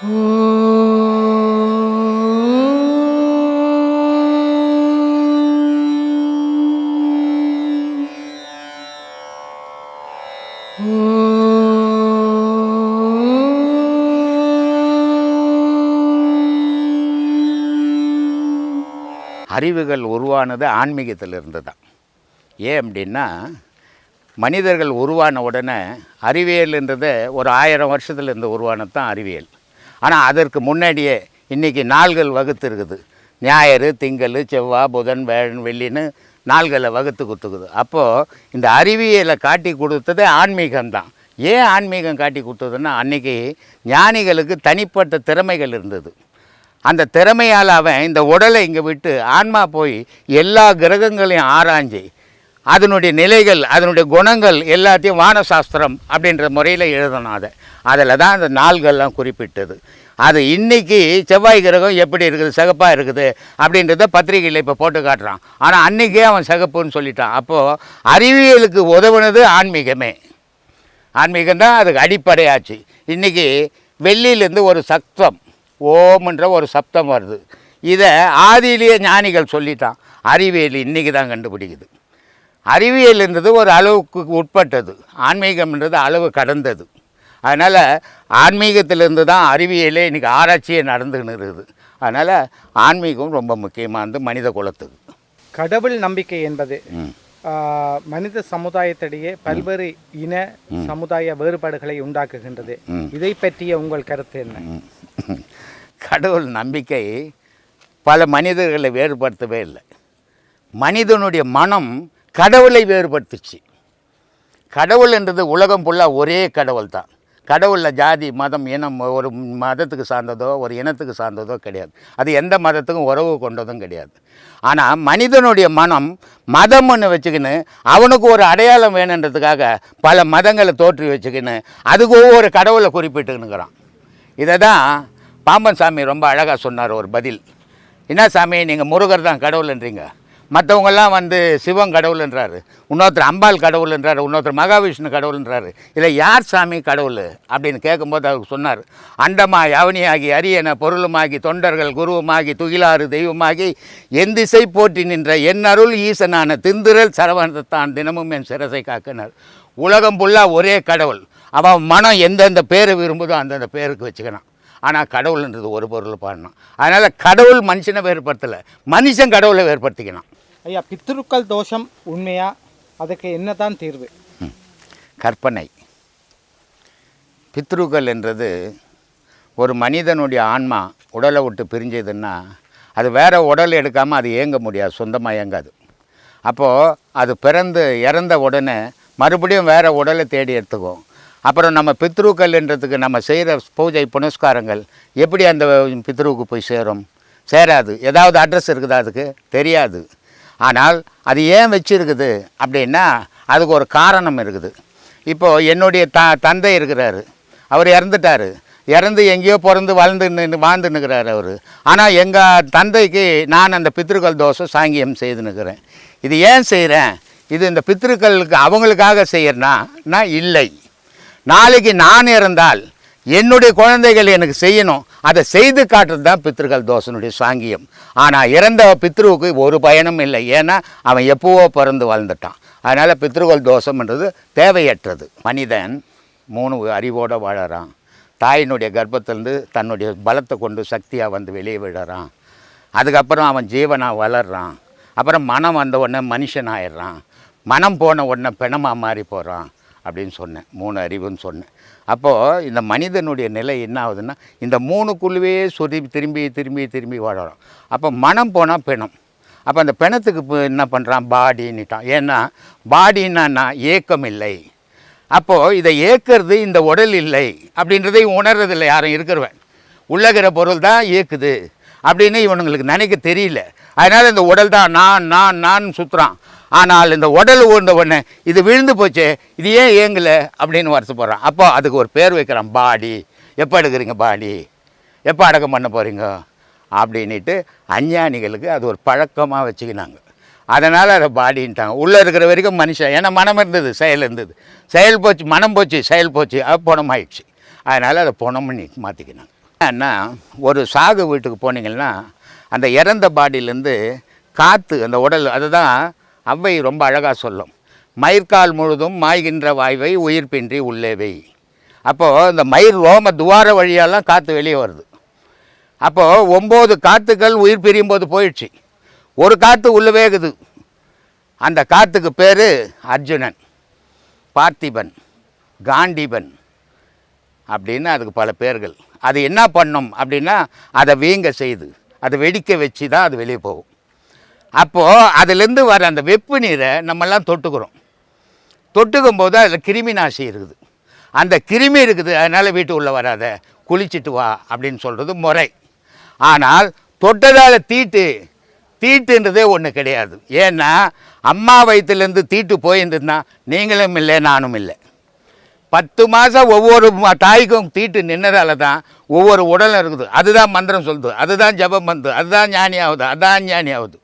அறிவுகள் உருவானது ஆன்மீகத்திலிருந்து தான். ஏன் அப்படின்னா, மனிதர்கள் உருவான உடனே அறிவியல்ன்றது ஒரு 1000 வருஷத்துலேருந்து உருவானது தான் அறிவியல். ஆனால் அதற்கு முன்னாடியே இன்றைக்கி நாள்கள் வகுத்து இருக்குது. ஞாயிறு, திங்கள், செவ்வாய், புதன், வியாழன், வெள்ளின்னு நாள்களை வகுத்து கொடுத்துக்குது. அப்போது இந்த அறிவியலை காட்டி கொடுத்தது ஆன்மீகம்தான். ஏன் ஆன்மீகம் காட்டி கொடுத்ததுன்னா, அன்றைக்கி ஞானிகளுக்கு தனிப்பட்ட திறமைகள் இருந்தது. அந்த திறமையால் அவன் இந்த உடலை இங்கே விட்டு ஆன்மா போய் எல்லா கிரகங்களையும் ஆராய்ஞ்சி அதனுடைய நிலைகள், அதனுடைய குணங்கள் எல்லாத்தையும் வானசாஸ்திரம் அப்படின்ற முறையில் எழுதணும். அதில் தான் அந்த நாள்கள்லாம் குறிப்பிட்டது. அது இன்றைக்கி செவ்வாய் கிரகம் எப்படி இருக்குது, சிகப்பாக இருக்குது அப்படின்றத பத்திரிகையில் இப்போ போட்டு காட்டுறான். ஆனால் அன்றைக்கே அவன் சிகப்புன்னு சொல்லிட்டான். அப்போது அறிவியலுக்கு உதவுனது ஆன்மீகமே. ஆன்மீகம்தான் அதுக்கு அடிப்படையாச்சு. இன்றைக்கி வெள்ளியிலேருந்து ஒரு சத்தம், ஓம்ன்ற ஒரு சப்தம் வருது. இதை ஆதியிலேயே ஞானிகள் சொல்லிட்டான். அறிவியல் இன்றைக்கி தான் கண்டுபிடிக்குது. அறிவியல்ன்றது ஒரு அளவுக்கு உட்பட்டது, ஆன்மீகம்ன்றது அளவு கடந்தது. அதனால் ஆன்மீகத்திலேருந்து தான் அறிவியலே இன்றைக்கி ஆராய்ச்சியே நடந்துன்னு இருக்குது. அதனால் ஆன்மீகம் ரொம்ப முக்கியமானது மனித குலத்துக்கு. கடவுள் நம்பிக்கை என்பது மனித சமுதாயத்திடையே பல்வேறு இன சமுதாய வேறுபாடுகளை உண்டாக்குகின்றது. இதை பற்றிய உங்கள் கருத்து என்ன? கடவுள் நம்பிக்கை பல மனிதர்களை வேறுபடுத்தவே இல்லை. மனிதனுடைய மனம் கடவுளை வேறுபடுத்துச்சு. கடவுள் என்றது உலகம் ஃபுல்லாக ஒரே கடவுள் தான். கடவுளில் ஜாதி, மதம், இனம், ஒரு மதத்துக்கு சார்ந்ததோ ஒரு இனத்துக்கு சார்ந்ததோ கிடையாது. அது எந்த மதத்துக்கும் உறவு கொண்டதும் கிடையாது. ஆனால் மனிதனுடைய மனம் மதம் ஒன்று வச்சுக்கின்னு அவனுக்கு ஒரு அடையாளம் வேணுன்றதுக்காக பல மதங்களை தோற்றி வச்சுக்கின்னு அதுக்கு ஒவ்வொரு கடவுளை குறிப்பிட்டுன்னுக்கிறான். இதை தான் பாம்பன் சாமி ரொம்ப அழகாக சொன்னார் ஒரு பதில். என்ன சாமி, நீங்கள் முருகர் தான் கடவுள்ன்றீங்க, மற்றவங்கெல்லாம் சிவன் கடவுள்ன்றாரு, இன்னொருத்தர் அம்பாள் கடவுள்ன்றாரு, இன்னொருத்தர் மகாவிஷ்ணு கடவுள்ன்றாரு. இதில் யார் சாமி கடவுள் அப்படின்னு கேட்கும்போது அவருக்கு சொன்னார், அண்டமாய் அவனியாகி அரியன பொருளுமாகி தொண்டர்கள் குருவுமாகி துகிலாறு தெய்வமாகி என் திசை போற்றி நின்ற என் அருள் ஈசனான திந்திரல் சரவணத்தான் தினமும் என் சிரசை காக்கினார். உலகம் ஃபுல்லாக ஒரே கடவுள். அவன் மனம் எந்தெந்த பேரை விரும்புதோ அந்தந்த பேருக்கு வச்சுக்கிறான். ஆனால் கடவுள்ன்றது ஒரு பொருள் பாடணும். அதனால் கடவுள் மனுஷனை வேறுபடுத்தலை, மனுஷன் கடவுளை வேறுபடுத்திக்கணும். ஐயா, பித்ருக்கள் தோஷம் உண்மையா? அதுக்கு என்ன தான் தீர்வு? கற்பனை. பித்ருக்கள் என்றது ஒரு மனிதனுடைய ஆன்மா உடலை விட்டு பிரிஞ்சதுன்னா அது வேறு உடல் எடுக்காமல் அது இயங்க முடியாது, சொந்தமாக இயங்காது. அப்போது அது பிறந்து இறந்த உடனே மறுபடியும் வேறு உடலை தேடி எடுத்துக்கும். அப்புறம் நம்ம பித்ருக்கள்ன்றதுக்கு நம்ம செய்கிற பூஜை புனஸ்காரங்கள் எப்படி அந்த பித்ருவுக்கு போய் சேராது. ஏதாவது அட்ரஸ் இருக்குதா அதுக்கு தெரியாது. ஆனால் அது ஏன் வச்சுருக்குது அப்படின்னா அதுக்கு ஒரு காரணம் இருக்குது. இப்போது என்னுடைய தந்தை இருக்கிறாரு, அவர் இறந்துட்டார். இறந்து எங்கேயோ பிறந்து வாழ்ந்துன்னுக்கிறார் அவர். ஆனால் எங்கள் தந்தைக்கு நான் அந்த பித்ருக்கள் தோஷம் சாங்கியம் செய்துன்னுக்கிறேன். இது ஏன் செய்கிறேன்? இது இந்த பித்ருக்களுக்கு அவங்களுக்காக செய்கிறேன்னா இல்லை. நாளைக்கு நான் இறந்தால் என்னுடைய குழந்தைகள் எனக்கு செய்யணும், அதை செய்து காட்டுறது தான் பித்ருக்கள் தோஷனுடைய சாங்கியம். ஆனால் இறந்த பித்ருவுக்கு ஒரு பயனும் இல்லை. ஏன்னா அவன் எப்போவோ பிறந்து வாழ்ந்துட்டான். அதனால் பித்ருக்கள் தோஷம்ன்றது தேவையற்றது. மனிதன் 3 அறிவோடு வாழறான். தாயினுடைய கர்ப்பத்திலேருந்து தன்னுடைய பலத்தை கொண்டு சக்தியாக வெளியே விடுறான். அதுக்கப்புறம் அவன் ஜீவனாக வளர்றான். அப்புறம் மனம் வந்த உடனே மனுஷன் ஆயிடுறான். மனம் போன உடனே பிணமாக மாறி போகிறான் அப்படின்னு சொன்னேன். 3 அறிவுன்னு சொன்னேன். அப்போது இந்த மனிதனுடைய நிலை என்ன ஆகுதுன்னா இந்த 3க்குள்ளவே திரும்பி வாழறோம். அப்போ மனம் போனால் பிணம். அப்போ அந்த பிணத்துக்கு என்ன பண்ணுறான், பாடின்னுட்டான். ஏன்னா பாடின்னா ஏக்கம் இல்லை. அப்போது இதை ஏற்கிறது இந்த உடல் இல்லை அப்படின்றதையும் உணர்றதில்லை யாரும் இருக்கிறவன். உள்ளகிற பொருள் தான் இயக்குது அப்படின்னு இவனுங்களுக்கு நினைக்க தெரியல. அதனால் இந்த உடல் தான் நான் சுற்றுறான். ஆனால் இந்த உடல் ஊர்ந்த உடனே இது விழுந்து போச்சு, இது ஏன் இயங்கலை அப்படின்னு வருத்தப்படுறான். அப்போ அதுக்கு ஒரு பேர் வைக்கிறான், பாடி. எப்போ எடுக்கிறீங்க பாடி, எப்போ அடக்கம் பண்ண போகிறீங்க அப்படின்ட்டு அஞ்ஞானிகளுக்கு அது ஒரு பழக்கமாக வச்சுக்கினாங்க. அதனால் அதை பாடின்ட்டாங்க. உள்ளே இருக்கிற வரைக்கும் மனுஷன், ஏன்னா மனம் இருந்தது, செயல் இருந்தது. செயல் போச்சு, மனம் போச்சு, செயல் போச்சு, அது பொணமாயிடுச்சு. அதனால் அதை பொணம்னு மாற்றிக்கினாங்க. ஏன்னா ஒரு சாகு வீட்டுக்கு போனீங்கன்னா அந்த இறந்த பாடியிலேருந்து காற்று அந்த உடல் அதுதான் அவ்வை ரொம்ப அழகாக சொல்லும். மயிர்கால் முழுதும் மாய்கின்ற வாய்வை உயிர்ப்பின்றி உள்ளே வை. அப்போது இந்த மயிர் ரோம துவார வழியெல்லாம் காற்று வெளியே வருது. அப்போது 9 காற்றுகள் உயிர் பிரியும் போது போயிடுச்சு, ஒரு காற்று உள்ளே வேகுது. அந்த காற்றுக்கு பேர் அர்ஜுனன், பார்த்திபன், காண்டீபன் அப்படின்னு அதுக்கு பல பேர்கள். அது என்ன பண்ணும் அப்படின்னா அதை வீங்க செய்து அதை வெடிக்க வச்சு தான் அது வெளியே போகும். அப்போது அதுலேருந்து வர அந்த வெப்பு நீரை நம்மெல்லாம் தொட்டுக்கிறோம். தொட்டுக்கும் போது அதில் கிருமி நாசி இருக்குது. அந்த கிருமி இருக்குது, அதனால் வீட்டு உள்ளே வராத, குளிச்சுட்டு வா அப்படின்னு சொல்கிறது முறை. ஆனால் தொட்டதால் தீட்டுன்றதே ஒன்று கிடையாது. ஏன்னா அம்மா வயிற்றுலேருந்து தீட்டு போயிருந்துன்னா நீங்களும் இல்லை நானும் இல்லை. 10 மாதம் ஒவ்வொரு தாய்க்கும் தீட்டு நின்னதால தான் ஒவ்வொரு உடலும் இருக்குது. அதுதான் மந்திரம் சொல்லுது, அதுதான் ஜபம் வந்து, அதுதான் ஞானி ஆகுது, அதான் ஞானி ஆகுது.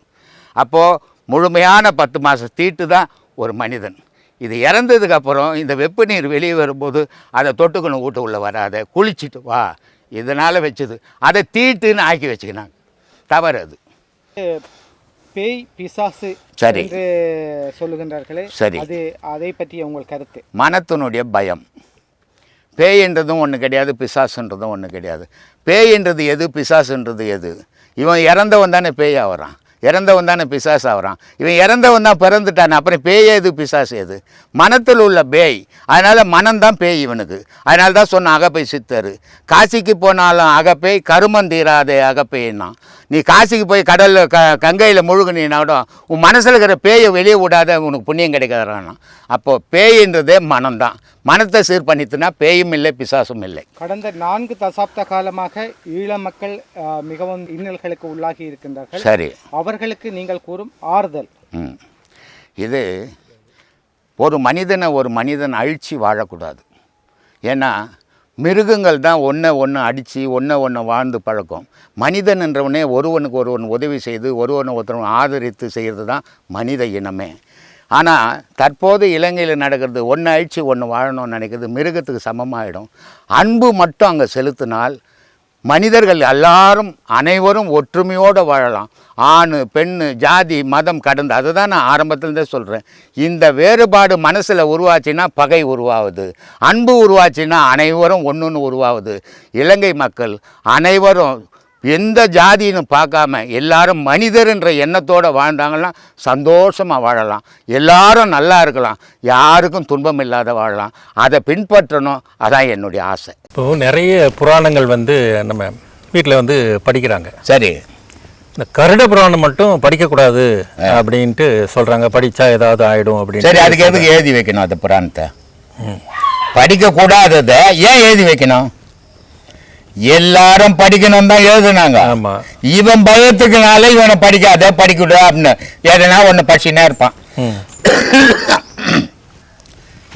அப்போது முழுமையான 10 மாதம் தீட்டு தான் ஒரு மனிதன். இது இறந்ததுக்கப்புறம் இந்த வெப்பு நீர் வெளியே வரும்போது அதை தொட்டுக்கணும், வீட்டு உள்ளே வராத, குளிச்சுட்டு வா, இதனால் வச்சுது அதை தீட்டுன்னு ஆக்கி வச்சுக்கினாங்க. தவறு அது. பேய் பிசாசு சரி என்று சொல்லுகின்றார்களே, சரி, அது அதை பற்றி உங்கள் கருத்து? மனத்தினுடைய பயம். பேய்ன்றதும் ஒன்று கிடையாது, பிசாசுன்றதும் ஒன்று கிடையாது. பேய்ன்றது எது, பிசாசுன்றது எது? இவன் இறந்தவன் தானே பேய் ஆகிறான், இறந்தவன் தானே பிசாசு ஆகிறான். இவன் இறந்தவன் தான் பிறந்துட்டானே, அப்புறம் பேய் எது பிசாசு எது? மனத்தில் உள்ள பேய். அதனால் மனம்தான் பேய் இவனுக்கு. அதனால தான் சொன்ன அகப்பை சித்தர், காசிக்கு போனாலும் அகப்பை, கருமம் தீராதே அகப்பைன்னா. நீ காசிக்கு போய் கடலில் கங்கையில் முழுகுனீனாட உன் மனசில் இருக்கிற பேயை வெளியே விடாத, உனக்கு புண்ணியம் கிடைக்காதானா. அப்போது பேயின்றதே மனம்தான். மனத்தை சீர் பண்ணிட்டுனா பேயும் இல்லை பிசாசும் இல்லை. கடந்த 4 தசாப்த காலமாக ஈழ மக்கள் மிகவும் இன்னல்களுக்கு உள்ளாகி இருக்கின்றார்கள். சரி, அவர்களுக்கு நீங்கள் கூறும் ஆறுதல்? இது ஒரு மனிதன் அழித்து வாழக்கூடாது. ஏன்னா மிருகங்கள் தான் ஒன்று அடித்து ஒன்று வாழ்ந்து பழக்கம். மனிதன் என்றவனே ஒருவனுக்கு ஒருவன் உதவி செய்து ஒருத்தவன் ஆதரித்து செய்கிறது தான் மனித இனமே. ஆனால் தற்போது இலங்கையில் நடக்கிறது, ஒன்று அழித்து ஒன்று வாழணும்னு நினைக்கிறது மிருகத்துக்கு சமமாகிடும். அன்பு மட்டும் அங்கே செலுத்தினால் மனிதர்கள் எல்லாரும் அனைவரும் ஒற்றுமையோடு வாழலாம். ஆண் பெண் ஜாதி மதம் கடந்து, அதுதான் நான் ஆரம்பத்துலேருந்தே சொல்கிறேன். இந்த வேறுபாடு மனசில் உருவாச்சுன்னா பகை உருவாகுது, அன்பு உருவாச்சுன்னா அனைவரும் ஒன்றுன்னு உருவாகுது. இலங்கை மக்கள் அனைவரும் எந்த ஜாதின்னு பார்க்காம எல்லாரும் மனிதர் என்ற எண்ணத்தோடு வாழ்ந்தாங்கன்னா சந்தோஷமாக வாழலாம், எல்லாரும் நல்லா இருக்கலாம், யாருக்கும் துன்பம் இல்லாத வாழலாம். அதை பின்பற்றணும், அதான் என்னுடைய ஆசை. இப்போது நிறைய புராணங்கள் நம்ம வீட்டில் படிக்கிறாங்க. சரி, இந்த கருட புராணம் மட்டும் படிக்கக்கூடாது அப்படின்ட்டு சொல்கிறாங்க, படித்தா ஏதாவது ஆகிடும் அப்படின்னு. சரி, அதுக்கு எதுக்கு எழுதி வைக்கணும் அந்த புராணத்தை? படிக்கக்கூடாததை ஏன் எழுதி வைக்கணும்? எல்லாரும் படிக்கணும் தான் எழுதுனாங்க. இவன் பயத்துக்குனால இவனை படிக்கூட அப்படின்னு எதனா ஒன்று படிச்சுனே இருப்பான்.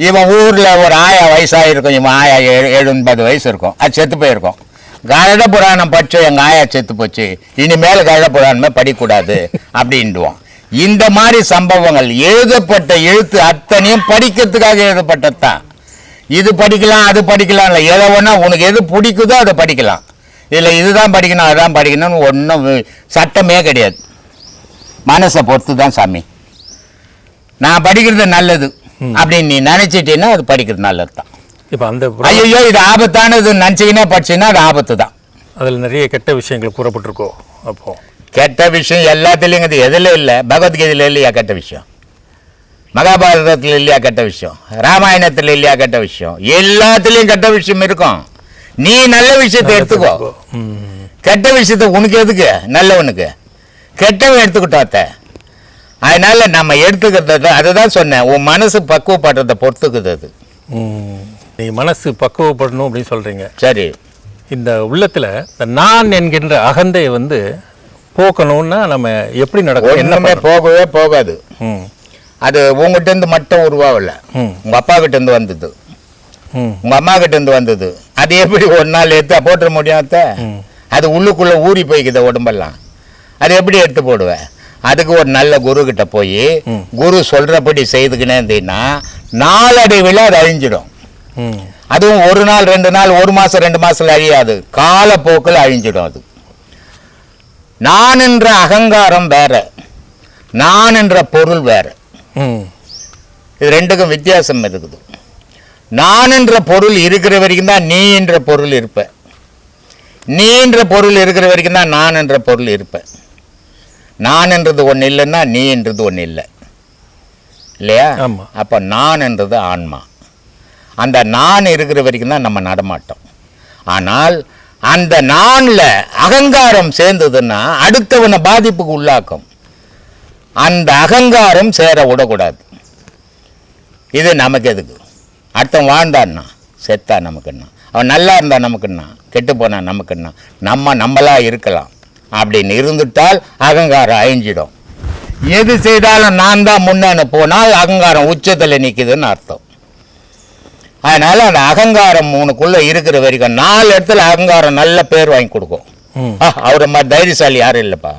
இவன் ஊரில் ஒரு ஆயா வயசாக இருக்கும், இவன் ஆயா 70 வயசு இருக்கும், அது செத்து போயிருக்கும். கருட புராணம் படிச்சு எங்கள் ஆயா செத்து போச்சு, இனிமேல் கருட புராணமே படிக்கக்கூடாது அப்படின்டுவான். இந்த மாதிரி சம்பவங்கள் எழுதப்பட்ட எழுத்து அத்தனையும் படிக்கிறதுக்காக எழுதப்பட்டது தான். இது படிக்கலாம் அது படிக்கலாம் இல்லை, எதை ஒன்றா உனக்கு எது பிடிக்குதோ அதை படிக்கலாம். இதில் இதுதான் படிக்கணும் அதுதான் படிக்கணும்னு ஒன்றும் சட்டமே கிடையாது. மனசை பொறுத்து தான் சாமி. நான் படிக்கிறது நல்லது அப்படின்னு நீ நினச்சிட்டேன்னா அது படிக்கிறது நல்லது தான். இப்போ அந்த ஐயோ இது ஆபத்தானதுன்னு நினச்சிக்கினே படிச்சுன்னா அது ஆபத்து தான். அதில் நிறைய கெட்ட விஷயங்கள் கூறப்பட்டிருக்கோ? அப்போது கெட்ட விஷயம் எல்லாத்துலேயும் இது எதில் இல்லை? பகவத்கீதையில் இல்லையா கெட்ட விஷயம்? மகாபாரதத்தில் இல்லையா கெட்ட விஷயம்? ராமாயணத்தில் இல்லையா கெட்ட விஷயம்? எல்லாத்துலேயும் கெட்ட விஷயம் இருக்கும். நீ நல்ல விஷயத்தை எடுத்துக்கோ. கெட்ட விஷயத்தை உனக்கு எதுக்கு? நல்லவனுக்கு. கெட்டவன் எடுத்துக்கிட்டாத்த. அதனால நம்ம எடுத்துக்கிறது அதுதான் சொன்னேன், உன் மனசு பக்குவப்படுறதை பொறுத்துக்குது அது. நீ மனசு பக்குவப்படணும் அப்படின்னு சொல்கிறீங்க. சரி, இந்த உள்ளத்தில் இந்த நான் என்கின்ற அகந்தை போக்கணும்னா நம்ம எப்படி நடக்கும்? என்னமே போகவே போகாது. அது உங்ககிட்டேருந்து மட்டும் உருவாகல, உங்கள் அப்பா கிட்டேருந்து வந்தது, உங்கள் அம்மா கிட்டேருந்து வந்தது. அது எப்படி ஒரு நாள் எடுத்து போட்டுற முடியாத? அது உள்ளுக்குள்ளே ஊறி போய்க்குது உடம்பெல்லாம். அது எப்படி எடுத்து போடுவேன்? அதுக்கு ஒரு நல்ல குரு கிட்ட போய் குரு சொல்கிறபடி செய்துக்கினே இருந்தீங்கன்னா நாளடைவில் அது அழிஞ்சிடும். அதுவும் ஒரு நாள் 2 நாள் 1 மாதம் 2 மாதத்தில் அழியாது, காலப்போக்கில் அழிஞ்சிடும். அது நான் என்ற அகங்காரம் வேற, நான் என்ற பொருள் வேற. இது ரெண்டுக்கும் வித்தியாசம் இருக்குது. நான் என்ற பொருள் இருக்கிற வரைக்கும் தான் நீ என்ற பொருள் இருப்ப, நீ என்ற பொருள் இருக்கிற வரைக்கும் தான் நான் என்ற பொருள் இருப்ப. நான் என்றது ஒன்று இல்லைன்னா நீ என்றது ஒன்று இல்லை இல்லையா? அப்போ நான் என்றது ஆன்மா. அந்த நான் இருக்கிற வரைக்கும் தான் நம்ம நடமாட்டோம். ஆனால் அந்த நானில் அகங்காரம் சேர்ந்ததுன்னா அடுத்தவனை பாதிப்புக்கு உள்ளாக்கும். அந்த அகங்காரம் சேர விடக்கூடாது. இது நமக்கு எதுக்கு? அடுத்தவன் வாழ்ந்தான்னா செத்தா நமக்குன்னா, அவன் நல்லா இருந்தா நமக்குன்னா, கெட்டு போனா நமக்குன்னா, நம்மளா இருக்கலாம் அப்படின்னு இருந்துட்டால் அகங்காரம் அழிஞ்சிடும். எது செய்தாலும் நான் தான் முன்னேன்னு போனால் அகங்காரம் உச்சத்தில் நிற்குதுன்னு அர்த்தம். அதனால அந்த அகங்காரம் உனக்குள்ள இருக்கிற வரைக்கும் 4 இடத்துல அகங்காரம் நல்ல பேர் வாங்கி கொடுக்கும். அவரை மாதிரி தைரியசாலி யாரும் இல்லைப்பா,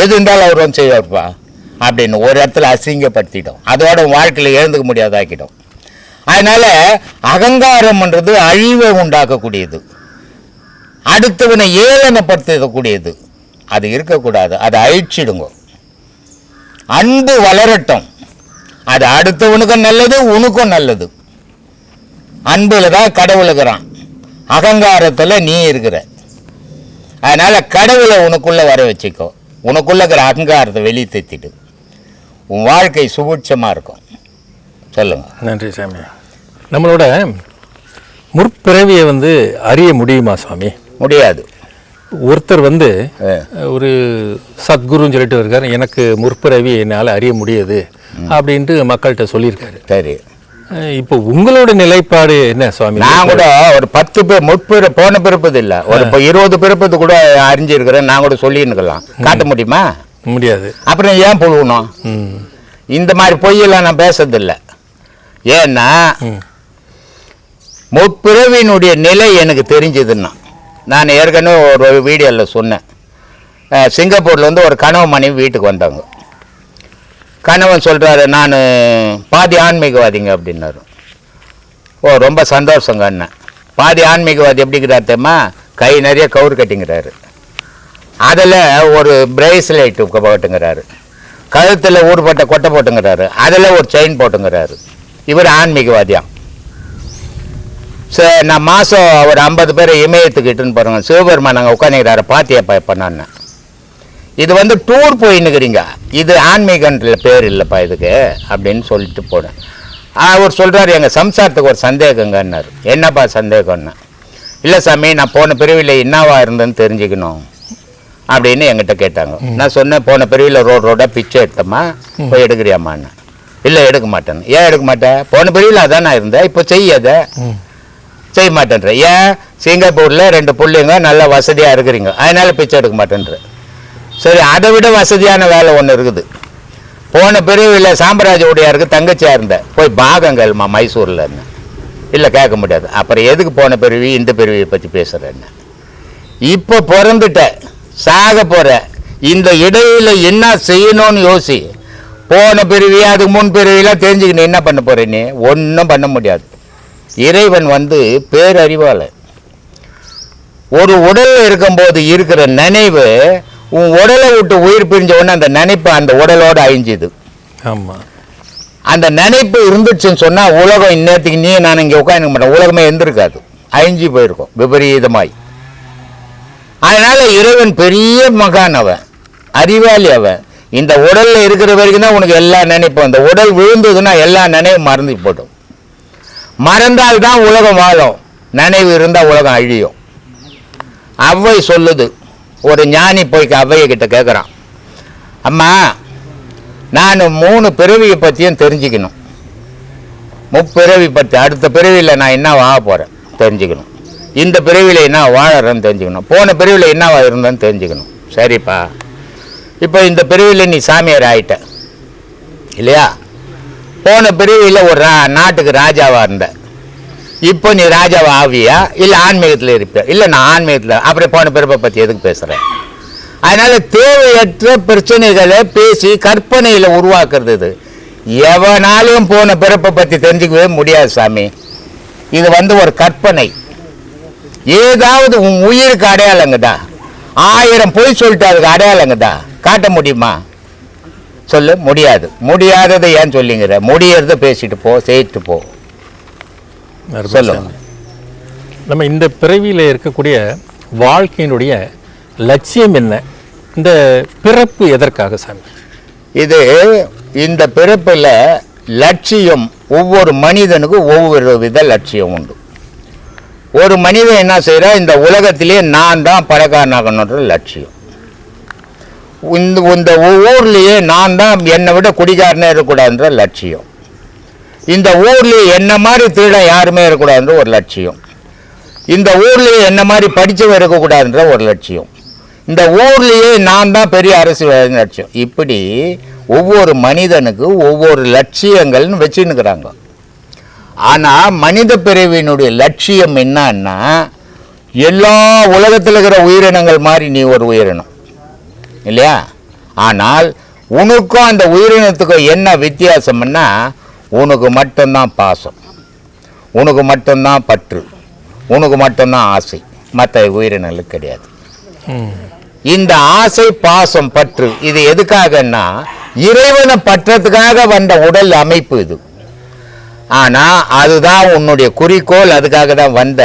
எது இருந்தாலும் அவர் வந்து செய்வார்ப்பா அப்படின்னு ஒரு இடத்துல அசிங்கப்படுத்திடும். அதோட வாழ்க்கையில் எழுந்துக்க முடியாதாக்கிடும். அதனால அகங்காரம்ன்றது அழிவை உண்டாக்கக்கூடியது, அடுத்தவனை ஏளனப்படுத்தக்கூடியது. அது இருக்கக்கூடாது, அதை அழிச்சிடுங்க. அன்பு வளரட்டும், அது அடுத்தவனுக்கும் நல்லது, உனக்கும் நல்லது. அன்புல தான் கடவுள் இருக்கிறான், அகங்காரத்தில் நீ இருக்கிற. அதனால கடவுளை உனக்குள்ள வர வச்சுக்கோ, உனக்குள்ள இருக்கிற அகங்காரத்தை வெளியே தேத்திட்டு உன் வாழ்க்கை சுபிட்சமாக இருக்கும். சொல்லுங்க. நன்றி சாமி. நம்மளோட முற்பிறவியை வந்து அறிய முடியுமா சாமி? முடியாது. ஒருத்தர் வந்து ஒரு சத்குருன்னு சொல்லிட்டு இருக்காரு, எனக்கு முற்பிறவி என்னால் அறிய முடியாது அப்படின்ட்டு மக்கள்கிட்ட சொல்லியிருக்காரு. சரி, இப்போ உங்களோட நிலைப்பாடு என்ன சுவாமி? நான் கூட ஒரு 10 பேர் போன பிறப்பது இல்லை, ஒரு 20 பிறப்பது கூட அறிஞ்சிருக்கிறேன். நான் கூட சொல்லின்னுக்கலாம். காட்ட முடியுமா? முடியாது. அப்புறம் ஏன் புழுவணும்? இந்த மாதிரி பொய்யெல்லாம் நான் பேசுறதில்லை. ஏன்னா முற்பிறவினுடைய நிலை எனக்கு தெரிஞ்சதுன்னா, நான் ஏற்கனவே ஒரு வீடியோவில் சொன்னேன். சிங்கப்பூரில் வந்து ஒரு கணவன் மனைவி வீட்டுக்கு வந்தாங்க. கணவன் சொல்கிறாரு, நான் பாதி ஆன்மீகவாதிங்க அப்படின்னாரு. ஓ, ரொம்ப சந்தோஷங்க அண்ணன். பாதி ஆன்மீகவாதி எப்படிங்கிறார் தெரியுமா? கை நிறைய கவுறு கட்டிங்கிறாரு, அதில் ஒரு பிரேஸ்லைட் போட்டுங்கிறாரு, கழுத்தில் ஊறுபட்ட கொட்டை போட்டுங்கிறாரு, அதில் ஒரு செயின் போட்டுங்கிறாரு. இவர் ஆன்மீகவாதியாம். சரி, நான் மாதம் ஒரு 50 பேரை இமயத்துக்கிட்டுன்னு பாருங்க, சிவபெருமான் அங்கே உட்காந்துக்கிறாரு, பாத்தியப்பா இப்போ நான். இது வந்து டூர் போயின்னுக்கிறீங்க, இது ஆன்மீகன்ற பேர் இல்லைப்பா இதுக்கு அப்படின்னு சொல்லிட்டு போனேன். அவர் சொல்கிறார், எங்கள் சம்சாரத்துக்கு ஒரு சந்தேகங்கன்னாரு. என்னப்பா சந்தேகம்னா? இல்லை சாமி, நான் போன பிரிவில் என்னவா இருந்தேன்னு தெரிஞ்சுக்கணும் அப்படின்னு என்கிட்ட கேட்டாங்க. நான் சொன்னேன், போன பிரிவில் ரோடாக பிச்சை எடுத்தம்மா, போய் எடுக்கிறியாம்மான்னு. இல்லை எடுக்க மாட்டேன்னு. ஏன் எடுக்க மாட்டேன்? போன பிரிவில் அதான் நான் இருந்தேன், இப்போ செய்யாத செய்ய மாட்டேன்ற. ஏன்? சிங்கப்பூரில் 2 பிள்ளைங்க நல்ல வசதியாக இருக்கிறீங்க, அதனால பிச்சை எடுக்க மாட்டேன்ற. சரி, அதை விட வசதியான வேலை ஒன்று இருக்குது. போன பிரிவில் சாம்பராஜ உடையாருக்கு தங்கச்சியாக இருந்தேன், போய் பாகங்கள்மா மைசூரில் இருந்தேன். இல்லை கேட்க முடியாது. அப்புறம் எதுக்கு போன பிரிவி இந்த பிரிவியை பற்றி பேசுகிறேன்னு? இப்போ பிறந்துட்ட, சாக போகிற, இந்த இடையில என்ன செய்யணும்னு யோசி. போன பிரிவி அதுக்கு முன் பிரிவிலாம் தெரிஞ்சுக்கணும். என்ன பண்ண போகிற நீ? ஒன்றும் பண்ண முடியாது. இறைவன் வந்து பேரறிவாளர். ஒரு உடலில் இருக்கும்போது இருக்கிற நினைவு உன் உடலை விட்டு உயிர் பிரிஞ்ச உடனே அந்த நினைப்பு அந்த உடலோடு அழிஞ்சுது. ஆமாம், அந்த நினைப்பு இருந்துச்சுன்னு சொன்னால் உலகம் இந்நேரத்துக்கு நீ நான் இங்கே உட்காந்துக்க மாட்டேன், உலகமே இருந்திருக்காது, அழிஞ்சு போயிருக்கும் விபரீதமாய். அதனால இறைவன் பெரிய மகான், அவன் அறிவாளி. அவன் இந்த உடல்ல இருக்கிற வரைக்கும் தான் உனக்கு எல்லா நினைப்பும். அந்த உடல் விழுந்ததுன்னா எல்லா நினைவும் மறந்து போடும். மறந்தால்தான் உலகம் வாழும், நினைவு இருந்தால் உலகம் அழியும். அவ்வை சொல்லுது, ஒரு ஞானி போய் அவ்வையை கிட்ட கேட்குறான், அம்மா நான் 3 பிறவியை பற்றியும் தெரிஞ்சுக்கணும், முப்பிறவி பற்றி, அடுத்த பிறவியில் நான் என்ன வாழ போகிறேன் தெரிஞ்சுக்கணும், இந்த பிறவியில் என்ன வாழறேன்னு தெரிஞ்சுக்கணும், போன பிறவியில் என்னவா இருந்தேன்னு தெரிஞ்சுக்கணும். சரிப்பா, இப்போ இந்த பிறவியில் நீ சாமியார் ஆகிட்ட இல்லையா? போன பிறவியில் ஒரு நாட்டுக்கு ராஜாவாக இருந்த, இப்போ நீ ராஜாவா ஆவியா இல்லை ஆன்மீகத்தில் இருப்பியா? இல்லை நான் ஆன்மீகத்தில். அப்புறம் போன பிறப்பை பற்றி எதுக்கு பேசுகிறேன்? அதனால் தேவையற்ற பிரச்சனைகளை பேசி கற்பனையில் உருவாக்குறது இது. எவனாலும் போன பிறப்பை பற்றி தெரிஞ்சுக்கவே முடியாது சாமி. இது ஒரு கற்பனை. ஏதாவது உன் உயிருக்கு அடையாளங்கதா? 1000 பொய் சொல்லிட்டு அதுக்கு அடையாளங்கதா? காட்ட முடியுமா? சொல்லு. முடியாது. முடியாததை ஏன் சொல்லிங்கிற? முடியறத பேசிட்டு போ, செய்யிட்டு போ. சொல்லுங்க. நம்ம இந்த பிறவியில் இருக்கக்கூடிய வாழ்க்கையினுடைய லட்சியம் என்ன? இந்த பிறப்பு எதற்காக சாமி? இது இந்த பிறப்பில் லட்சியம் ஒவ்வொரு மனிதனுக்கும் ஒவ்வொரு வித லட்சியம் உண்டு. ஒரு மனிதன் என்ன செய்கிறா, இந்த உலகத்திலே நான் தான் பணக்காரனாகணுன்ற லட்சியம். இந்த ஊர்லேயே நான் தான் என்னை விட குடிகாரனே இருக்கக்கூடாதுன்ற லட்சியம். இந்த ஊர்லேயே என்ன மாதிரி திருடன் யாருமே இருக்கக்கூடாதுன்ற ஒரு லட்சியம். இந்த ஊர்லேயே என்ன மாதிரி படித்தவன் இருக்கக்கூடாதுன்ற ஒரு லட்சியம். இந்த ஊர்லேயே நான் தான் பெரிய அரசியல் லட்சியம். இப்படி ஒவ்வொரு மனிதனுக்கு ஒவ்வொரு லட்சியங்கள்னு வச்சுன்னுக்கிறாங்க. ஆனால் மனித பிறவியினுடைய லட்சியம் என்னன்னா, எல்லா உலகத்தில் இருக்கிற உயிரினங்கள் மாதிரி நீ ஒரு உயிரினம் இல்லையா? ஆனால் உனக்கும் அந்த உயிரினத்துக்கும் என்ன வித்தியாசம்னா, உனக்கு மட்டும்தான் பாசம், உனக்கு மட்டும்தான் பற்று, உனக்கு மட்டும்தான் ஆசை. மற்ற உயிரினங்களுக்கு கிடையாது. இந்த ஆசை, பாசம், பற்று இது எதுக்காகன்னா இறைவனை பற்றத்துக்காக வந்த உடல் அமைப்பு இது. ஆனால் அதுதான் உன்னுடைய குறிக்கோள், அதுக்காக தான் வந்த.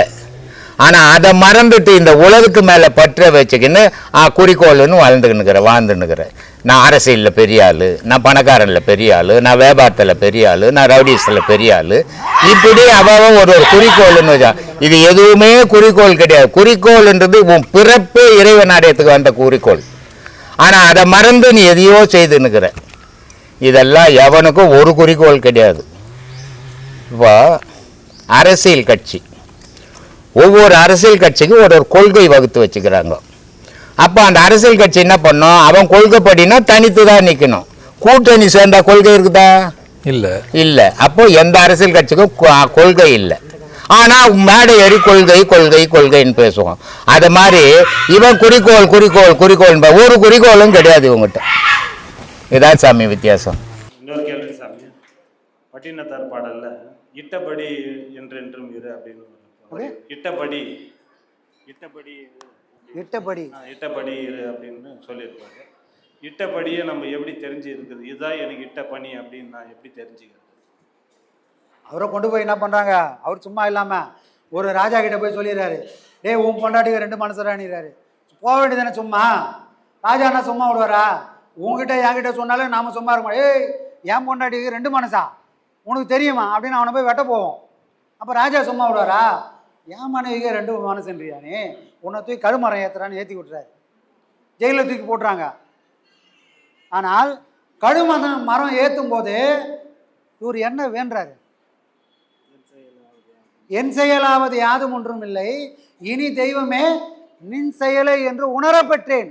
ஆனால் அதை மறந்துட்டு இந்த உலகத்துக்கு மேலே பற்ற வச்சுக்கின்னு குறிக்கோள்னு வாழ்ந்துன்னுக்கிறேன். நான் அரசியலில் பெரிய ஆள், நான் பணக்காரனில் பெரிய ஆள், நான் வியாபாரத்தில் பெரிய ஆள், நான் ரவுடிஸில் பெரிய ஆள், இப்படி அவன் ஒரு குறிக்கோள்னு வச்சா. இது எதுவுமே குறிக்கோள் கிடையாது. குறிக்கோள்ன்றது உன் பிறப்பு இறைவன் அடையத்துக்கு வந்த குறிக்கோள். ஆனால் அதை மறந்து நீ எதையோ செய்துன்னுக்கிற. இதெல்லாம் எவனுக்கும் ஒரு குறிக்கோள் கிடையாது. இப்போ அரசியல் கட்சி, ஒவ்வொரு அரசியல் கட்சிக்கும் ஒரு கொள்கை வகுத்து வச்சுக்கிறாங்க. அப்போ அந்த அரசியல் கட்சி என்ன பண்ணும்? அவன் கொள்கைப்படினா தனித்து தான் நிற்கணும். கூட்டணி சேர்ந்தா கொள்கை இருக்குதா? இல்லை இல்லை. அப்போ எந்த அரசியல் கட்சிக்கும் கொள்கை இல்லை. ஆனால் மேடை ஏறி கொள்கை கொள்கை கொள்கைன்னு பேசுவோம். அது மாதிரி இவன் குறிக்கோள் குறிக்கோள் குறிக்கோள், ஒரு குறிக்கோளும் கிடையாது இவங்ககிட்ட. இதான் சாமி வித்தியாசம். இன்னொரு கேள்வி சாமி, பட்டினத்தார் பாடல்ல இட்டபடி என்றென்றும் இரு அப்படின்னு இட்டபடி இட்டபடி இட்டபடி இட்டபடி இரு அப்படின்னு சொல்லியிருப்பாரு. இட்டபடியே நம்ம எப்படி தெரிஞ்சு இருக்குது, இதுதான் எனக்கு இட்ட பணி அப்படின்னு நான் எப்படி தெரிஞ்சுக்கிறேன்? அவரை கொண்டு போய் என்ன பண்ணுறாங்க, அவர் சும்மா இல்லாமல் ஒரு ராஜா கிட்ட போய் சொல்லிடுறாரு, டேய் உன் பொண்டாட்டிக்கு 2 மனசரானிறாரு. போக வேண்டியதானே சும்மா? ராஜா என்ன சும்மா விடுவாரா? உங்ககிட்ட என்கிட்ட சொன்னாலே நாம் சும்மா இருக்கோம். ஏய் என் பொண்டாட்டிக்கு 2 மனசா உனக்கு தெரியுமா அப்படின்னு அவனை போய் வெட்ட போவோம். அப்போ ராஜா சும்மா விடுவாரா? என் மனைவிக்கு 2 மனசுன்றியானே, உன்னை தூக்கி கருமரம் ஏற்றுறான்னு ஏற்றி விட்டுறாரு. ஜெயிலில் தூக்கி போட்டுறாங்க. ஆனால் மரம் ஏற்றும் போது இவர் என்ன வேண்டுறாரு? என் செயலாவது யாதும் ஒன்றும் இல்லை, இனி தெய்வமே நின் செயலை என்று உணரப்பெற்றேன்.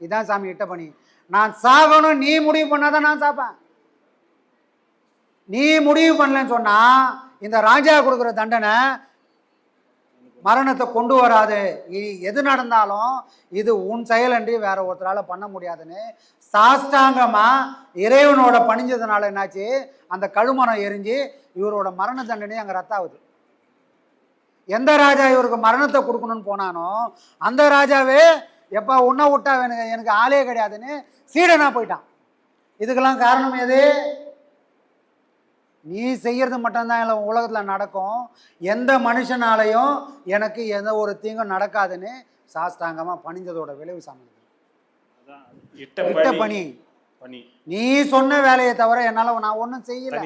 இதுதான் சாமி இட்ட பணி. நான் சாகணும் நீ முடிவு பண்ணாதான் நான் சாப்பேன். நீ முடிவு பண்ணலன்னு சொன்னா இந்த ராஜா கொடுக்குற தண்டனை மரணத்தை கொண்டு வராது. எது நடந்தாலும் இது உன் செயலன்றி வேற ஒருத்தரால் பண்ண முடியாதுன்னு சாஷ்டாங்கமா இறைவனோட பணிஞ்சதுனால என்னாச்சு, அந்த கழுமரம் எரிஞ்சு இவரோட மரண தண்டனை அங்கே ரத்தாகுது. எந்த ராஜா இவருக்கு மரணத்தை கொடுக்கணும்னு போனானோ அந்த ராஜாவே எப்போ உன்னை விட்டா எனக்கு ஆளே கிடையாதுன்னு சீடனா போயிட்டான். இதுக்கெல்லாம் காரணம் எது? நீ செய்யறது மட்டும்தான் உலகத்தில் நடக்கும், எந்த மனுஷனாலையும் எனக்கு எந்த ஒரு தீங்கும் நடக்காதுன்னு சாஸ்தாங்கமா பணிஞ்சதோட விளைவு சாமி. இட்ட பணி. நீ சொன்ன வேலையை தவிர என்னால நான் ஒன்றும் செய்யல.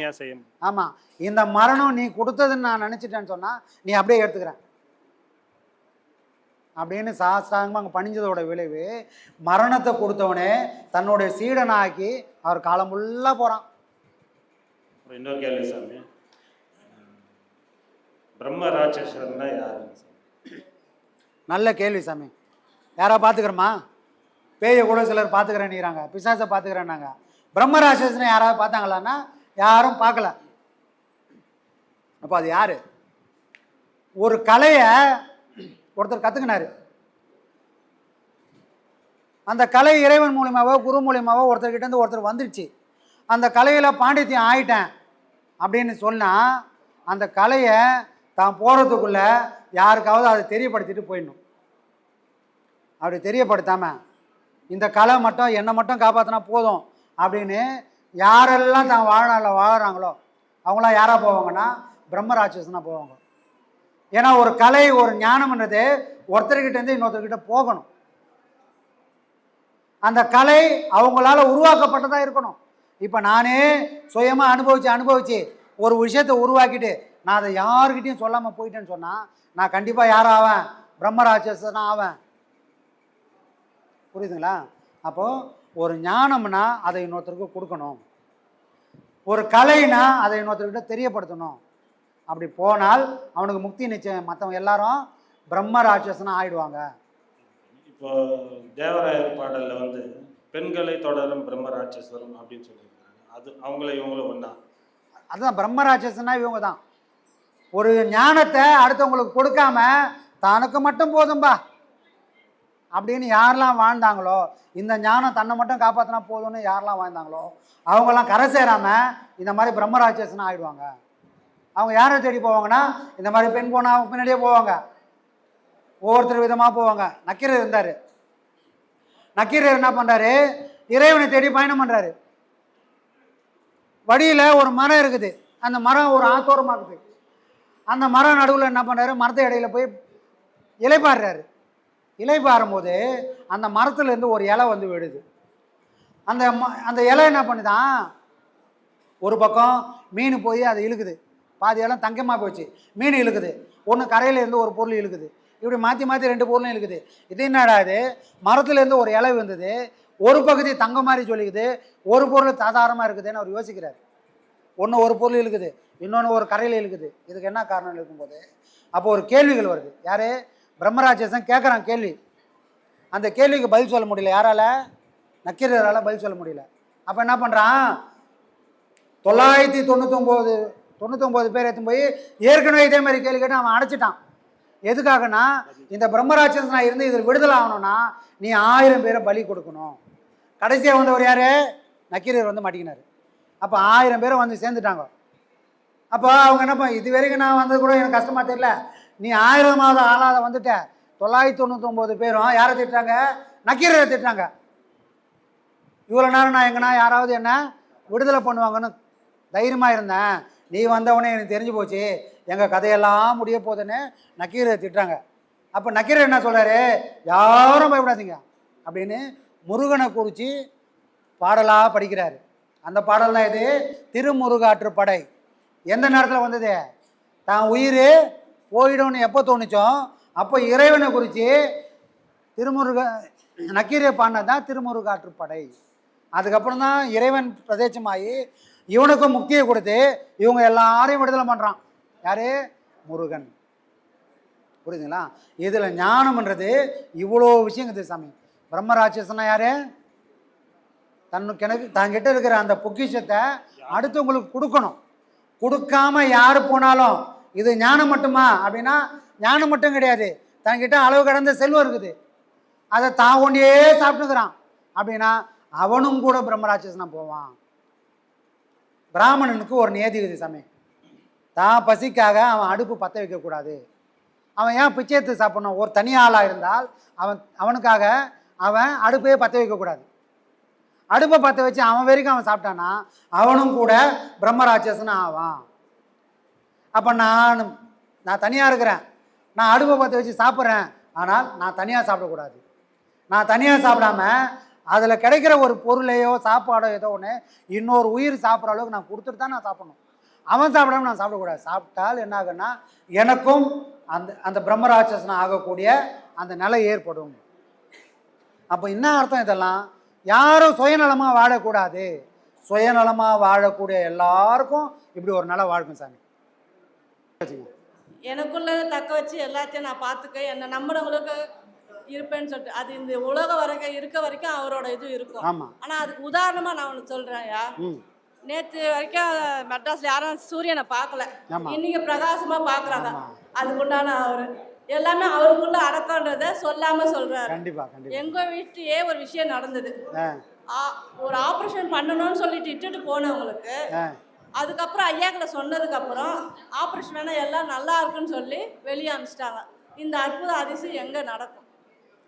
ஆமா, இந்த மரணம் நீ கொடுத்ததுன்னு நான் நினைச்சிட்டேன்னு சொன்னா நீ அப்படியே எடுத்துக்கிறேன் அப்படின்னு சாஸ்தாங்கமா அங்கே பணிஞ்சதோட விளைவு மரணத்தை கொடுத்தவனே தன்னுடைய சீடனாக்கி அவர் காலம் ஃபுல்லாக போறான். இன்னொரு கேள்வி சாமி, பிரம்ம ராட்சசர்னா யாரு? நல்ல கேள்வி சாமி. யாரா பார்த்துக்கிறோமா? பேயை கூட சிலர் பார்த்துக்கிறேன்னுறாங்க, பிசாசை பார்த்துக்கிறேன்னாங்க. பிரம்ம ராட்சசனை யாராவது பார்த்தாங்களான்னா யாரும் பார்க்கல. அப்போ அது யாரு? ஒரு கலையை ஒருத்தர் கற்றுக்கினாரு. அந்த கலை இறைவன் மூலியமாவோ குரு மூலியமாவோ ஒருத்தர்கிட்ட இருந்து ஒருத்தர் வந்துருச்சு. அந்த கலையில் பாண்டித்யம் ஆயிட்டேன் அப்படின்னு சொன்னால் அந்த கலையை தான் போகிறதுக்குள்ள யாருக்காவது அதை தெரியப்படுத்திட்டு போயிடணும். அப்படி தெரியப்படுத்தாமல் இந்த கலை மட்டும் என்னை மட்டும் காப்பாற்றினா போதும் அப்படின்னு யாரெல்லாம் தான் வாழ்நாளில் வாழறாங்களோ அவங்களாம் யாராக போவாங்கன்னா பிரம்ம ராட்சசனாக போவாங்க. ஏன்னா ஒரு கலை ஒரு ஞானம்ன்றது ஒருத்தர்கிட்டேருந்து இன்னொருத்தர்கிட்ட போகணும். அந்த கலை அவங்களால உருவாக்கப்பட்டதாக இருக்கணும். இப்போ நானே சுயமாக அனுபவிச்சு ஒரு விஷயத்தை உருவாக்கிட்டு நான் அதை யாருக்கிட்டையும் சொல்லாமல் போயிட்டேன்னு சொன்னால் நான் கண்டிப்பாக யார் ஆவேன்? பிரம்ம ராட்சசனா ஆவேன். புரியுதுங்களா? அப்போது ஒரு ஞானம்னா அதை இன்னொருத்தருக்கு கொடுக்கணும், ஒரு கலைனா அதை இன்னொருத்தர்கிட்ட தெரியப்படுத்தணும். அப்படி போனால் அவனுக்கு முக்தி நிச்சயம். மற்றவங்க எல்லாரும் பிரம்ம ராட்சசனா ஆயிடுவாங்க. இப்போ தேவராயர் பாடலில் வந்து பெண்களை தொடரும் பிரம்ம ராட்சசரும் அப்படின்னு சொல்லியிருக்காங்க. அது அவங்கள இவங்களும் ஒன்றா? அதுதான் பிரம்ம ராட்சசனா இவங்க தான். ஒரு ஞானத்தை அடுத்தவங்களுக்கு கொடுக்காம தனக்கு மட்டும் போதும்பா அப்படின்னு யாரெல்லாம் வாழ்ந்தாங்களோ, இந்த ஞானம் தன்னை மட்டும் காப்பாற்றினா போதும்னு யாரெல்லாம் வாழ்ந்தாங்களோ அவங்கெல்லாம் கரை சேராமல் இந்த மாதிரி பிரம்ம ராட்சசனா ஆயிடுவாங்க. அவங்க யாரை தேடி போவாங்கன்னா இந்த மாதிரி பெண் போனால் பின்னாடியே போவாங்க, ஒவ்வொருத்தர் விதமாக போவாங்க. நக்கீரர் இருந்தார். நக்கீரர் என்ன பண்ணுறாரு? இறைவனை தேடி பயணம் பண்ணுறாரு. வழியில் ஒரு மரம் இருக்குது. அந்த மரம் ஒரு ஆத்தோரமாகுது. அந்த மரம் நடுவில் என்ன பண்ணுறாரு? மரத்தை இடையில போய் இலைப்பாடுறாரு. இலைப்பாறும்போது அந்த மரத்துலேருந்து ஒரு இலை வந்து விழுது. அந்த இலை என்ன பண்ணுதான்? ஒரு பக்கம் மீன் போய் அதை இழுக்குது, பாதி இலம் தங்கமாக போச்சு, மீன் இழுக்குது. ஒன்று கரையிலேருந்து ஒரு பொருள் இழுக்குது. இப்படி மாற்றி மாற்றி 2 பொருளும் இருக்குது. இது என்னடா? இது மரத்துலேருந்து ஒரு இலை வந்தது, ஒரு பகுதி தங்கம் மாதிரி சொல்லிக்குது, ஒரு பொருள் சாதாரணமாக இருக்குதுன்னு அவர் யோசிக்கிறார். ஒன்று ஒரு பொருள் இழுக்குது, இன்னொன்று ஒரு கரையில் இழுக்குது. இதுக்கு என்ன காரணம் இருக்கும்போது அப்போ ஒரு கேள்விகள் வருது. யார்? பிரம்மராட்சசன் கேட்குறான் கேள்வி. அந்த கேள்விக்கு பதில் சொல்ல முடியல. யாரால? நக்கீரரால் பதில் சொல்ல முடியல. அப்போ என்ன பண்ணுறான்? 999 பேர் எடுத்து போய் ஏற்கனவே இதே மாதிரி கேள்வி கேட்டு அவன் அடைச்சிட்டான். எதுக்காகனா இந்த பிரம்மராட்சசனா இருந்து இதில் விடுதலை ஆகணும்னா நீ 1000 பேரை பலி கொடுக்கணும். கடைசியாக வந்தவர் யார்? நக்கீரர் வந்து மாட்டிக்கினார். அப்போ 1000 பேரை வந்து சேர்ந்துட்டாங்க. அப்போ அவங்க என்னப்பா, இது வரைக்கும் நான் வந்தது கூட எனக்கு கஷ்டமாக தெரியல, நீ 1000வது ஆளாத வந்துட்ட. 999 பேரும் யாரை திட்டுறாங்க? நக்கீரரை திட்டுறாங்க. இவ்வளோ நேரம் நான் எங்கன்னா யாராவது என்ன விடுதலை பண்ணுவாங்கன்னு தைரியமாக இருந்தேன், நீ வந்தவொடனே எனக்கு தெரிஞ்சு போச்சு, எங்கள் கதையெல்லாம் முடிய போகுதுன்னு நக்கீரரை திட்டுறாங்க. அப்போ நக்கீரர் என்ன சொல்கிறாரு? யாரும் பயப்படாதீங்க அப்படின்னு முருகனை குறித்து பாடலாக படிக்கிறாரு. அந்த பாடல் தான் இது, திருமுருகாற்றுப்படை. எந்த நேரத்தில் வந்தது? தான் உயிர் போயிடும்னு எப்போ தோணுச்சோ அப்போ இறைவனை குறித்து நக்கீரர் பாடினது தான் திருமுருகாற்றுப்படை. அதுக்கப்புறம் தான் இறைவன் பிரதேசமாகி இவனுக்கும் முக்தியை கொடுத்து இவங்க எல்லாரையும் விடுதலை பண்ணுறான். யார்? முருகன். புரியுதுங்களா? இதில் ஞானம்ன்றது இவ்வளோ விஷயங்குது சாமி. பிரம்மராட்சசனா யார்? தன்கிட்ட இருக்கிற அந்த பொக்கிஷத்தை அடுத்தவங்களுக்கு கொடுக்கணும். கொடுக்காம யார் போனாலும் இது ஞானம் மட்டுமா அப்படின்னா ஞானம் மட்டும் கிடையாது. தன்கிட்ட அளவு கடந்த செல்வம் இருக்குது, அதை தான் ஒன்றே சாப்பிட்டுக்கிறான் அப்படின்னா அவனும் கூட பிரம்மராட்சசனா போவான். பிராமணனுக்கு ஒரு நியதி இருக்குது சாமி. தான் பசிக்காக அவன் அடுப்பு பற்ற வைக்கக்கூடாது. அவன் ஏன் பிச்சை எடுத்து சாப்பிடணும்? ஒரு தனி ஆளாக இருந்தால் அவனுக்காக அவன் அடுப்பையே பற்ற வைக்கக்கூடாது. அடுப்பை பற்ற வச்சு அவன் வரைக்கும் அவன் சாப்பிட்டான்னா அவனும் கூட பிரம்மராட்சசனா ஆவான். அப்போ நான் தனியாக இருக்கிறேன், நான் அடுப்பை பற்ற வச்சு சாப்பிட்றேன், ஆனால் நான் தனியாக சாப்பிடக்கூடாது. நான் தனியாக சாப்பிடாம அதில் கிடைக்கிற ஒரு பொருளையோ சாப்பாடோ ஏதோ ஒன்று இன்னொரு உயிர் சாப்பிட்ற அளவுக்கு நான் கொடுத்துட்டு தான் நான் சாப்பிடணும். அவன் சாப்பிடாம நான் சாப்பிடக்கூடாது. சாப்பிட்டால் என்ன ஆகுன்னா எனக்கும் அந்த பிரம்மராட்சசனா ஆகக்கூடிய அந்த நிலை ஏற்படும். அப்போ என்ன அர்த்தம்? இதெல்லாம் யாரும் சுயநலமாக வாழக்கூடாது. சுயநலமாக வாழக்கூடிய எல்லாருக்கும் இப்படி ஒரு நிலை வாழ்க்கும் சாமி. எனக்குள்ளதை தக்க வச்சு எல்லாத்தையும் நான் பார்த்துக்க, என்னை நம்பினவங்களுக்கு இருப்பேன்னு சொல்லிட்டு அது இந்த உலக வரைக்கும் இருக்க வரைக்கும் அவரோட இது இருக்கும். ஆமாம். ஆனால் அதுக்கு உதாரணமாக நான் ஒன்று சொல்கிறேன்யா. நேற்று வரைக்கும் மெட்ராஸில் யாரும் சூரியனை பார்க்கல, இன்னைக்கு பிரகாசமாக பார்க்குறாங்க. அதுக்குண்டான அவர் எல்லாமே அவருக்குள்ள அடக்கன்றதை சொல்லாமல் சொல்கிறாரு. கண்டிப்பாக. எங்கள் வீட்லேயே ஒரு விஷயம் நடந்தது. ஒரு ஆப்ரேஷன் பண்ணணும்னு சொல்லிட்டு இட்டுட்டு போனவங்களுக்கு அதுக்கப்புறம் ஐயாக்களை சொன்னதுக்கப்புறம் ஆப்ரேஷன் வேணால் எல்லாம் நல்லா இருக்குன்னு சொல்லி வெளியே அனுப்பிச்சிட்டாங்க. இந்த அற்புத அதிசயம் எங்கே நடக்கும்?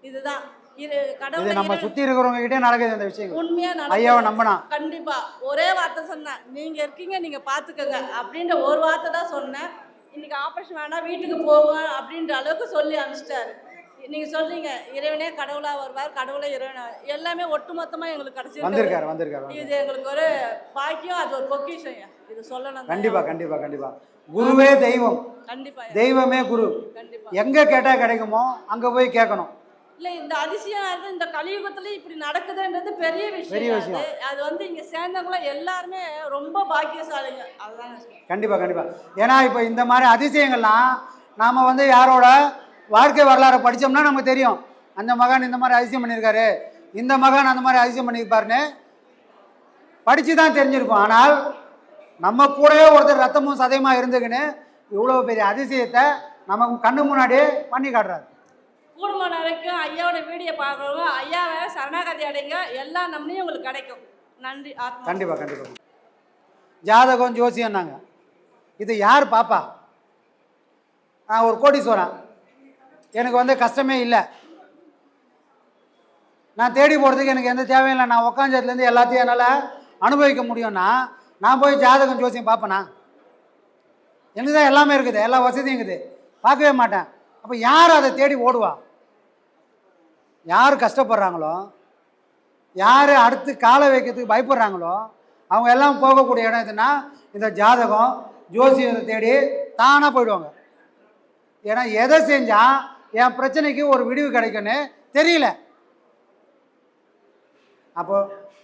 இதுதான் இது கடவுளை நம்ம சுத்தி இருக்கிறவங்க கிட்டே நடக்குது இந்த விஷயம். உண்மையா ஐயாவை நடக்கும். நம்பினா கண்டிப்பா ஒரே வார்த்தை சொன்னேன், நீங்க இருக்கீங்க, நீங்க பாத்துக்கங்க அப்படின்ற ஒரு வார்த்தை தான் சொன்னேன். இன்னைக்கு ஆப்ரேஷன் வேணா வீட்டுக்கு போவேன் அப்படின்ற அளவுக்கு சொல்லி அனுப்பிச்சிட்டாரு. நீங்க சொல்றீங்க இறைவனே கடவுளா வருவார், கடவுளே இறைவனா, எல்லாமே ஒட்டுமொத்தமா எங்களுக்கு வந்திருக்காரு கிடைச்சிருக்கு. வந்திருக்காரு. இது எங்களுக்கு ஒரு பாக்கியம், அது ஒரு பொக்கிஷம். இது சொல்லணும். கண்டிப்பா கண்டிப்பா கண்டிப்பா. குருவே தெய்வம், கண்டிப்பா தெய்வமே குரு. கண்டிப்பா. எங்க கேட்டா கிடைக்குமோ அங்க போய் கேட்கணும். இல்ல இந்த அதிசயம் அது இந்த கலியுகத்துல இப்படி நடக்குதுன்றது பெரிய பெரிய விஷயம். விஷயம். அது வந்து இங்க சேர்ந்தவங்கள எல்லாருமே ரொம்ப பாக்கியசாலிங்க. அதுதான் நான் சொல்றேன். கண்டிப்பா கண்டிப்பா. ஏன்னா இப்போ இந்த மாதிரி அதிசயங்கள்லாம் நாம வந்து யாரோட வாழ்க்கை வரலாறு படித்தோம்னா நமக்கு தெரியும். அந்த மகான் இந்த மாதிரி அதிசயம் பண்ணியிருக்காரு, இந்த மகான் அந்த மாதிரி அதிசயம் பண்ணியிருப்பாருன்னு படித்து தான் தெரிஞ்சிருக்கும். ஆனால் நம்ம கூடவே ஒருத்தர் ரத்தமும் சதையுமா இருந்துக்குன்னு இவ்வளோ பெரிய அதிசயத்தை நமக்கு கண்ணு முன்னாடியே பண்ணி காட்டுறாரு. கூடுமான வரைக்கும் ஐயாவோட வீடியோ பார்க்குறவங்க ஐயாவை சரணாகதி அடைங்க, எல்லா நன்மையும் உங்களுக்கு கிடைக்கும். நன்றி. ஆத்மா. கண்டிப்பாக கண்டிப்பாக. ஜாதகம் ஜோசியம்னாங்க, இது யார் பாப்பா? நான் ஒரு கோடீஸ்வரன், எனக்கு வந்து கஷ்டமே இல்லை, நான் தேடி போகிறதுக்கு எனக்கு எந்த தேவையும் இல்லை, நான் உக்காஞ்சதுலேருந்து எல்லாத்தையும் என்னால் அனுபவிக்க முடியும்னா நான் போய் ஜாதகம் ஜோசியம் பார்ப்பேனா? எனக்கு தான் எல்லாமே இருக்குது, எல்லா வசதியும் இருக்குது, பார்க்கவே மாட்டேன். அப்போ யார் அதை தேடி ஓடுவா? யார் கஷ்டப்படுறாங்களோ, யார் அடுத்து காலை வைக்கிறதுக்கு பயப்படுறாங்களோ அவங்க எல்லாம் போகக்கூடிய இடம் எதுனா இந்த ஜாதகம் ஜோசியத்தை தேடி தானாக போயிடுவாங்க. ஏன்னா எதை செஞ்சால் என் பிரச்சனைக்கு ஒரு விடிவு கிடைக்குன்னு தெரியல. அப்போ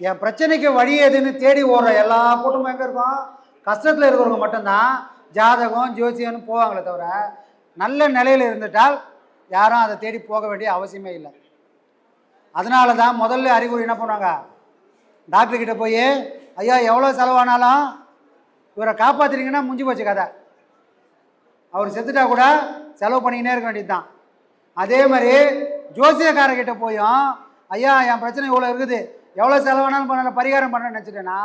என் பிரச்சனைக்கு வழி எதுன்னு தேடி ஓடுற எல்லா கூட்டமும் எங்கே இருக்கும்? கஷ்டத்தில் இருக்கிறவங்க மட்டும்தான் ஜாதகம் ஜோசியம்னு போவாங்களே தவிர நல்ல நிலையில் இருந்துட்டால் யாரும் அதை தேடி போக வேண்டிய அவசியமே இல்லை. அதனால தான் முதல்ல அறிகுறி என்ன பண்ணுவாங்க, டாக்டர்கிட்ட போய் ஐயா எவ்வளோ செலவானாலும் இவரை காப்பாற்றுறீங்கன்னா முடிஞ்சு போச்சு கதை, அவர் செத்துட்டா கூட செலவு பண்ணிக்கினே இருக்க வேண்டியது தான். அதே மாதிரி ஜோசியக்காரர்கிட்ட போயும் ஐயா என் பிரச்சனை இவ்வளோ இருக்குது, எவ்வளோ செலவானாலும் பண்ண பரிகாரம் பண்ண நினச்சிட்டேன்னா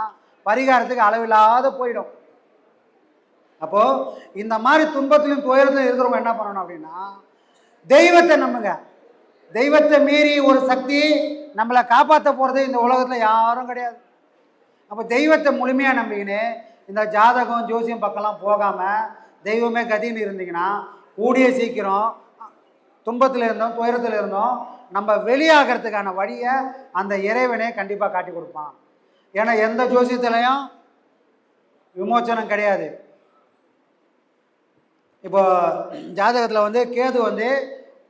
பரிகாரத்துக்கு அளவில்லாத போயிடும். அப்போது இந்த மாதிரி துன்பத்திலும் துயரத்திலும் இருக்கிறவங்க என்ன பண்ணணும் அப்படின்னா தெய்வத்தை நம்புங்க. தெய்வத்தை மீறி ஒரு சக்தி நம்மளை காப்பாற்ற போகிறது இந்த உலகத்தில் யாரும் கிடையாது. அப்போ தெய்வத்தை முழுமையாக நம்பிக்கின்னு இந்த ஜாதகம் ஜோசியம் பக்கம்லாம் போகாமல் தெய்வமே கதின்னு இருந்தீங்கன்னா கூடிய சீக்கிரம் துன்பத்தில் இருந்தோம் துயரத்தில் இருந்தோம் நம்ம வெளியாகிறதுக்கான வழியை அந்த இறைவனே கண்டிப்பாக காட்டி கொடுப்பான். ஏன்னா எந்த ஜோசியத்துலையும் விமோச்சனம் கிடையாது. இப்போ ஜாதகத்தில் வந்து கேது வந்து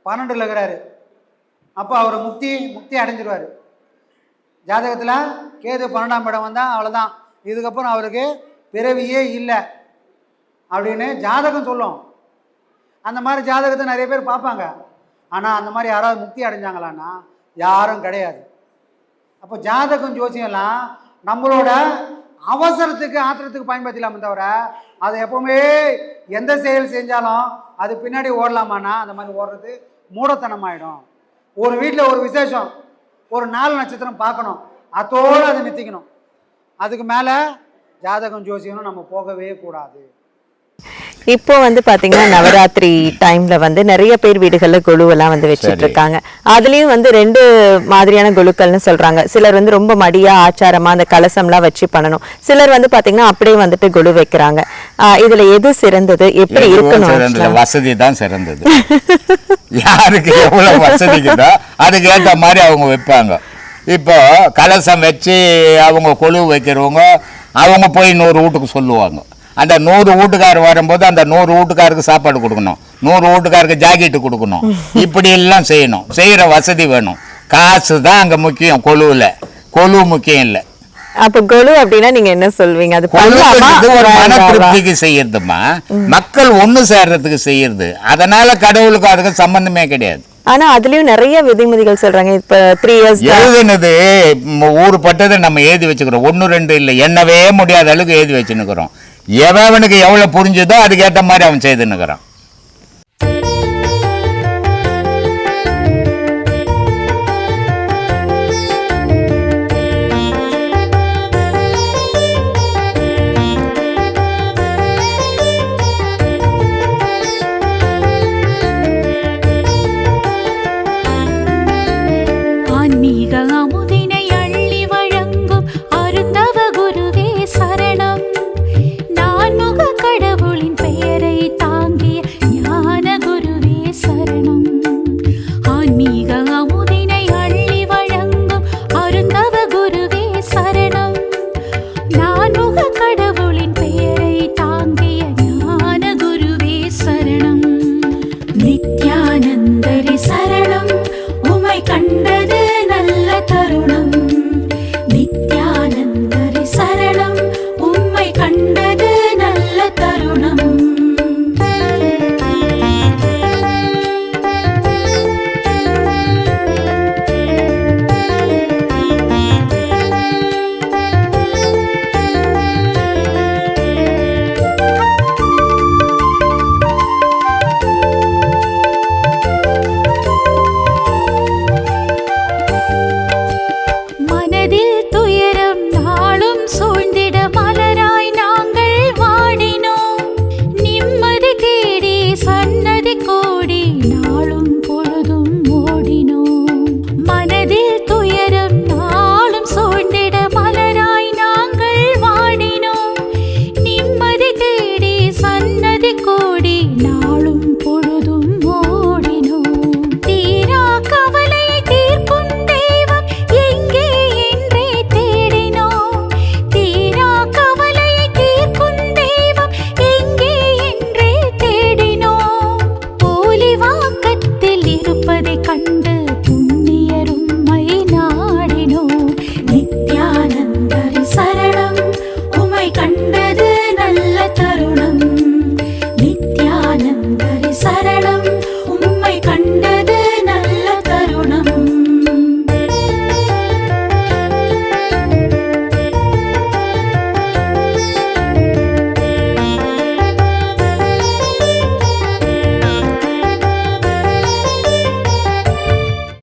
12 இருக்கிறாரு, அப்போ அவர் முக்தி அடைஞ்சிருவார். ஜாதகத்தில் கேது 12ஆம் இடம் வந்தால் அவ்வளோதான், இதுக்கப்புறம் அவருக்கு பிறவியே இல்லை அப்படின்னு ஜாதகம் சொல்லும். அந்த மாதிரி ஜாதகத்தை நிறைய பேர் பார்ப்பாங்க, ஆனால் அந்த மாதிரி யாராவது முக்தி அடைஞ்சாங்களான்னா யாரும் கிடையாது. அப்போ ஜாதகம் ஜோசியம்லாம் நம்மளோட அவசரத்துக்கு ஆத்திரத்துக்கு பயன்படுத்தலாமே தவிர அதை எப்பவுமே எந்த செயல் செஞ்சாலும் அது பின்னாடி ஓடலாமான்னா அந்த மாதிரி ஓடுறது மூடத்தனமாயிடும். ஒரு வீட்டில் ஒரு விசேஷம், ஒரு 4 நட்சத்திரம் பார்க்கணும், அதோடு அதை நிறுத்திக்கணும். அதுக்கு மேலே ஜாதகம் ஜோசியம்னு நம்ம போகவே கூடாது. இப்போ வந்து பாத்தீங்கன்னா நவராத்திரி டைம்ல வந்து நிறைய பேர் வீடுகள்ல கொலுவெல்லாம் வந்து வச்சுட்டு இருக்காங்க. அதுலயும் வந்து 2 மாதிரியான கொலுக்கள்னு சொல்றாங்க. சிலர் வந்து ரொம்ப மடியா ஆச்சாரமா அந்த கலசம்லாம் வச்சு பண்ணணும், சிலர் வந்து பாத்தீங்கன்னா அப்படியே வந்துட்டு கொலு வைக்கிறாங்க. இதுல எது சிறந்தது, எப்படி இருக்கணும்? வசதி தான் சிறந்தது. யாருக்கு எவ்வளவு வசதிக்குதோ அதுக்கு ஏற்ற மாதிரி அவங்க வைப்பாங்க. இப்போ கலசம் வச்சு அவங்க கொலு வைக்கிறவங்க அவங்க போய் 100 வீட்டுக்கு சொல்லுவாங்க. அந்த 100 வீட்டுக்காரர் வரும்போது அந்த 100 வீட்டுக்காருக்கு சாப்பாடு கொடுக்கணும், 100 வீட்டுக்காருக்கு ஜாக்கெட்டு கொடுக்கணும், இப்படி எல்லாம் செய்யணும். செய்கிற வசதி வேணும். காசு தான் அங்கே முக்கியம், கொலுவில் கொலு முக்கியம் இல்லை. அப்ப கொலு அப்படின்னா நீங்க என்ன சொல்வீங்க? அது ஒரு மன திருப்திக்கு செய்யறதுமா, மக்கள் ஒண்ணு சேர்றதுக்கு செய்யறது. அதனால கடவுளுக்கு அதுக்கு சம்பந்தமே கிடையாது. ஆனா அதுலயும் நிறைய விதிமுறைகள் சொல்றாங்க. இப்ப 3 இயர்ஸ் எழுதுனது ஊரு பட்டதை நம்ம எழுதி வச்சுக்கிறோம், 1 2 இல்லை, எண்ணவே முடியாத அளவுக்கு எழுதி வச்சுன்னுக்கிறோம். எவனுக்கு எவ்வளவு புரிஞ்சதோ அதுக்கேற்ற மாதிரி அவன் செய்துன்னுக்கிறான்.